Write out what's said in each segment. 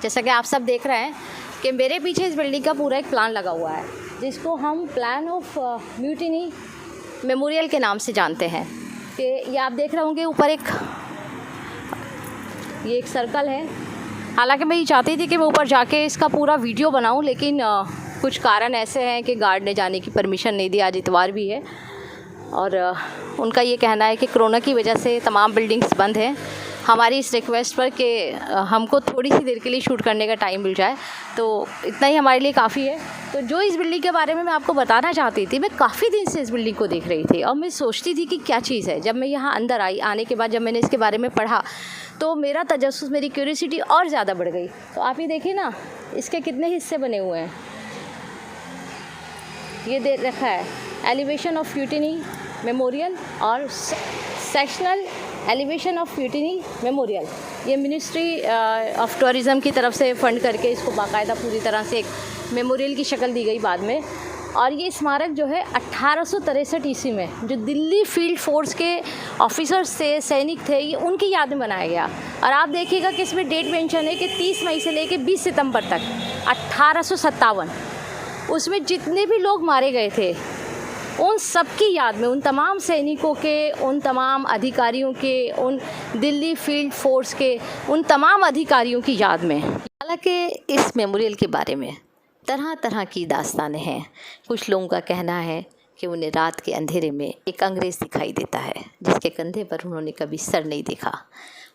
जैसा कि आप सब देख रहे हैं कि मेरे पीछे इस बिल्डिंग का पूरा एक प्लान लगा हुआ है, जिसको हम प्लान ऑफ म्यूटिनी मेमोरियल के नाम से जानते हैं। कि ये आप देख रहे होंगे ऊपर ये एक सर्कल है। हालांकि मैं ये चाहती थी कि मैं ऊपर जाके इसका पूरा वीडियो बनाऊं, लेकिन कुछ कारण ऐसे हैं कि गार्ड ने जाने की परमिशन नहीं दी। आज इतवार भी है और उनका ये कहना है कि कोरोना की वजह से तमाम बिल्डिंग्स बंद हैं। हमारी इस रिक्वेस्ट पर कि हमको थोड़ी सी देर के लिए शूट करने का टाइम मिल जाए, तो इतना ही हमारे लिए काफ़ी है। तो जो इस बिल्डिंग के बारे में मैं आपको बताना चाहती थी, मैं काफ़ी दिन से इस बिल्डिंग को देख रही थी और मैं सोचती थी कि क्या चीज़ है। जब मैं यहाँ अंदर आने के बाद जब मैंने इसके बारे में पढ़ा तो मेरा तजस्सुस, मेरी क्यूरियोसिटी और ज़्यादा बढ़ गई। तो आप ये देखिए ना, इसके कितने हिस्से बने हुए हैं। ये दे रखा है एलिवेशन ऑफ म्यूटिनी मेमोरियल और sectional elevation of mutiny memorial. ये मिनिस्ट्री ऑफ टूरिज़्म की तरफ से फ़ंड करके इसको बाकायदा पूरी तरह से एक मेमोरियल की शक्ल दी गई बाद में। और ये स्मारक जो है 1863 ईस्वी में जो दिल्ली फील्ड फोर्स के ऑफिसर्स थे, सैनिक थे, ये उनकी याद में बनाया गया। और आप देखिएगा कि इसमें डेट मेंशन है कि 30 मई से लेकर 20 सितंबर तक 1857 उसमें जितने भी लोग मारे गए थे उन सब की याद में, उन तमाम सैनिकों के, उन तमाम अधिकारियों के, उन दिल्ली फील्ड फोर्स के उन तमाम अधिकारियों की याद में। हालांकि इस मेमोरियल के बारे में तरह तरह की दास्तानें हैं। कुछ लोगों का कहना है कि उन्हें रात के अंधेरे में एक अंग्रेज़ दिखाई देता है जिसके कंधे पर उन्होंने कभी सर नहीं देखा।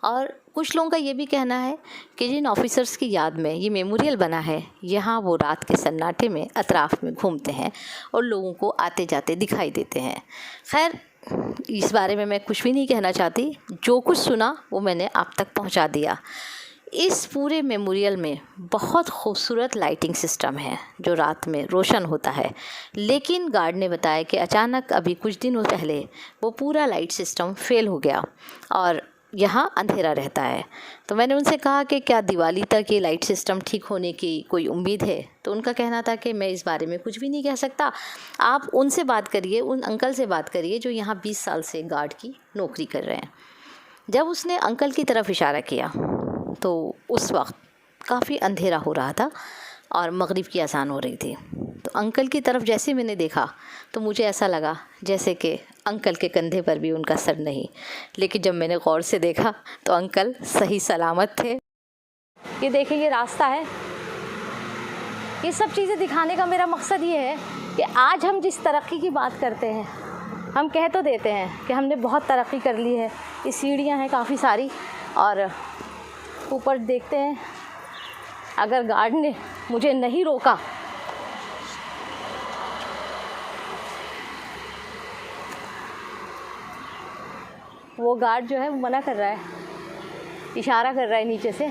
और कुछ लोगों का ये भी कहना है कि जिन ऑफिसर्स की याद में ये मेमोरियल बना है, यहाँ वो रात के सन्नाटे में अतराफ़ में घूमते हैं और लोगों को आते जाते दिखाई देते हैं। खैर, इस बारे में मैं कुछ भी नहीं कहना चाहती। जो कुछ सुना वो मैंने आप तक पहुँचा दिया। इस पूरे मेमोरियल में बहुत खूबसूरत लाइटिंग सिस्टम है जो रात में रोशन होता है, लेकिन गार्ड ने बताया कि अचानक अभी कुछ दिनों पहले वो पूरा लाइट सिस्टम फेल हो गया और यहाँ अंधेरा रहता है। तो मैंने उनसे कहा कि क्या दिवाली तक ये लाइट सिस्टम ठीक होने की कोई उम्मीद है। तो उनका कहना था कि मैं इस बारे में कुछ भी नहीं कह सकता, आप उनसे बात करिए, उन अंकल से बात करिए जो यहाँ 20 साल से गार्ड की नौकरी कर रहे हैं। जब उसने अंकल की तरफ इशारा किया तो उस वक्त काफ़ी अंधेरा हो रहा था और मगरिब की अज़ान हो रही थी। तो अंकल की तरफ जैसे मैंने देखा तो मुझे ऐसा लगा जैसे कि अंकल के कंधे पर भी उनका सर नहीं, लेकिन जब मैंने गौर से देखा तो अंकल सही सलामत थे। ये देखिए, ये रास्ता है। ये सब चीज़ें दिखाने का मेरा मकसद ये है कि आज हम जिस तरक्की की बात करते हैं, हम कह तो देते हैं कि हमने बहुत तरक्की कर ली है। ये सीढ़ियाँ हैं काफ़ी सारी और ऊपर देखते हैं। अगर गार्ड ने मुझे नहीं रोका वो गार्ड जो है वो मना कर रहा है, इशारा कर रहा है नीचे से।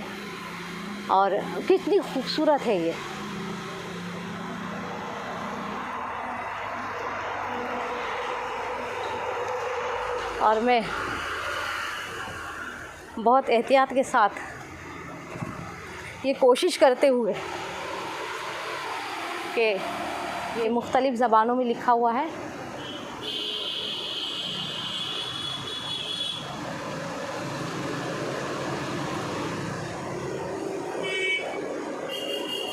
और कितनी खूबसूरत है ये। और मैं बहुत एहतियात के साथ ये कोशिश करते हुए कि ये मुख्तलिफ़ ज़बानों में लिखा हुआ है,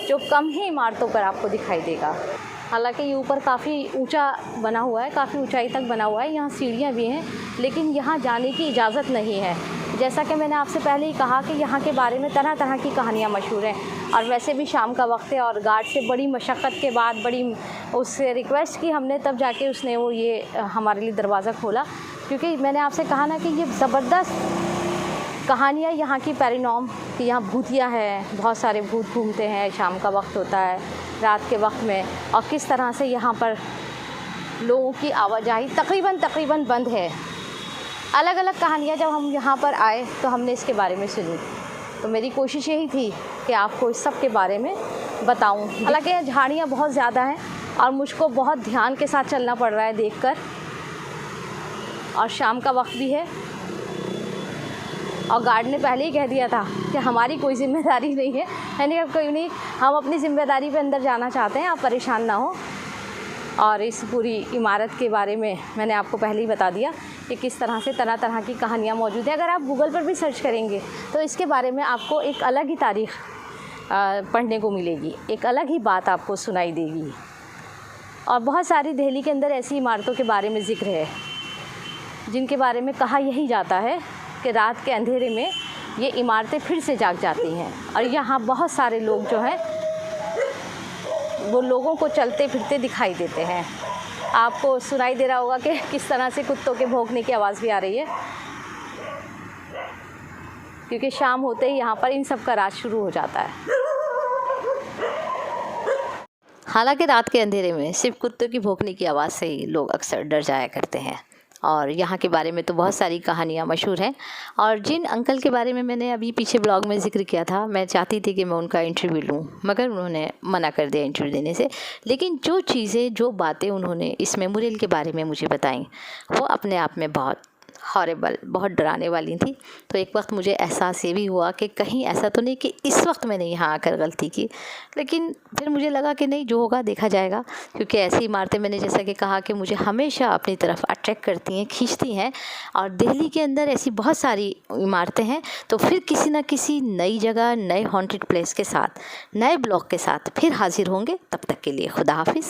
जो कम ही इमारतों पर आपको दिखाई देगा। हालांकि ये ऊपर काफ़ी ऊंचा बना हुआ है, काफ़ी ऊंचाई तक बना हुआ है। यहाँ सीढ़ियाँ भी हैं, लेकिन यहाँ जाने की इजाज़त नहीं है। जैसा कि मैंने आपसे पहले ही कहा कि यहाँ के बारे में तरह तरह की कहानियाँ मशहूर हैं। और वैसे भी शाम का वक्त है और गार्ड से बड़ी मशक्क़त के बाद, बड़ी उससे रिक्वेस्ट की हमने, तब जाके उसने वो ये हमारे लिए दरवाज़ा खोला। क्योंकि मैंने आपसे कहा ना कि ये ज़बरदस्त कहानियाँ यहाँ की पैरानॉर्मल कि यहाँ भूतिया है, बहुत सारे भूत घूमते हैं, शाम का वक्त होता है, रात के वक्त में, और किस तरह से यहाँ पर लोगों की आवाजाही तकरीबन बंद है। अलग अलग कहानियाँ जब हम यहाँ पर आए तो हमने इसके बारे में सुनी। तो मेरी कोशिश यही थी कि आपको इस सब के बारे में बताऊँ। हालांकि यहाँ झाड़ियाँ बहुत ज़्यादा हैं और मुझको बहुत ध्यान के साथ चलना पड़ रहा है देखकर, और शाम का वक्त भी है। और गार्ड ने पहले ही कह दिया था कि हमारी कोई ज़िम्मेदारी नहीं है। यानी अब कोई नहीं, हम अपनी ज़िम्मेदारी पे अंदर जाना चाहते हैं, आप परेशान ना हो। और इस पूरी इमारत के बारे में मैंने आपको पहले ही बता दिया कि किस तरह से तरह तरह की कहानियाँ मौजूद हैं। अगर आप गूगल पर भी सर्च करेंगे तो इसके बारे में आपको एक अलग ही तारीख़ पढ़ने को मिलेगी, एक अलग ही बात आपको सुनाई देगी। और बहुत सारी दिल्ली के अंदर ऐसी इमारतों के बारे में ज़िक्र है जिनके बारे में कहा यही जाता है कि रात के अंधेरे में ये इमारतें फिर से जाग जाती हैं और यहाँ बहुत सारे लोग जो हैं वो लोगों को चलते फिरते दिखाई देते हैं। आपको सुनाई दे रहा होगा कि किस तरह से कुत्तों के भौंकने की आवाज़ भी आ रही है, क्योंकि शाम होते ही यहाँ पर इन सब का राज शुरू हो जाता है। हालांकि रात के अंधेरे में सिर्फ कुत्तों की भौंकने की आवाज़ से ही लोग अक्सर डर जाया करते हैं। और यहाँ के बारे में तो बहुत सारी कहानियाँ मशहूर हैं। और जिन अंकल के बारे में मैंने अभी पीछे ब्लॉग में ज़िक्र किया था, मैं चाहती थी कि मैं उनका इंटरव्यू लूँ, मगर उन्होंने मना कर दिया इंटरव्यू देने से। लेकिन जो चीज़ें, जो बातें उन्होंने इस मेमोरियल के बारे में मुझे बताई, वो अपने आप में बहुत हॉरेबल, बहुत डराने वाली थी। तो एक वक्त मुझे एहसास ये भी हुआ कि कहीं ऐसा तो नहीं कि इस वक्त मैंने यहाँ आकर गलती की। लेकिन फिर मुझे लगा कि नहीं, जो होगा देखा जाएगा, क्योंकि ऐसी इमारतें, मैंने जैसा कि कहा, कि मुझे हमेशा अपनी तरफ अट्रैक्ट करती हैं, खींचती हैं। और दिल्ली के अंदर ऐसी बहुत सारी इमारतें हैं। तो फिर किसी न किसी नई जगह, नए हॉन्टेड प्लेस के साथ, नए ब्लॉग के साथ फिर हाजिर होंगे। तब तक के लिए खुदा हाफिज़।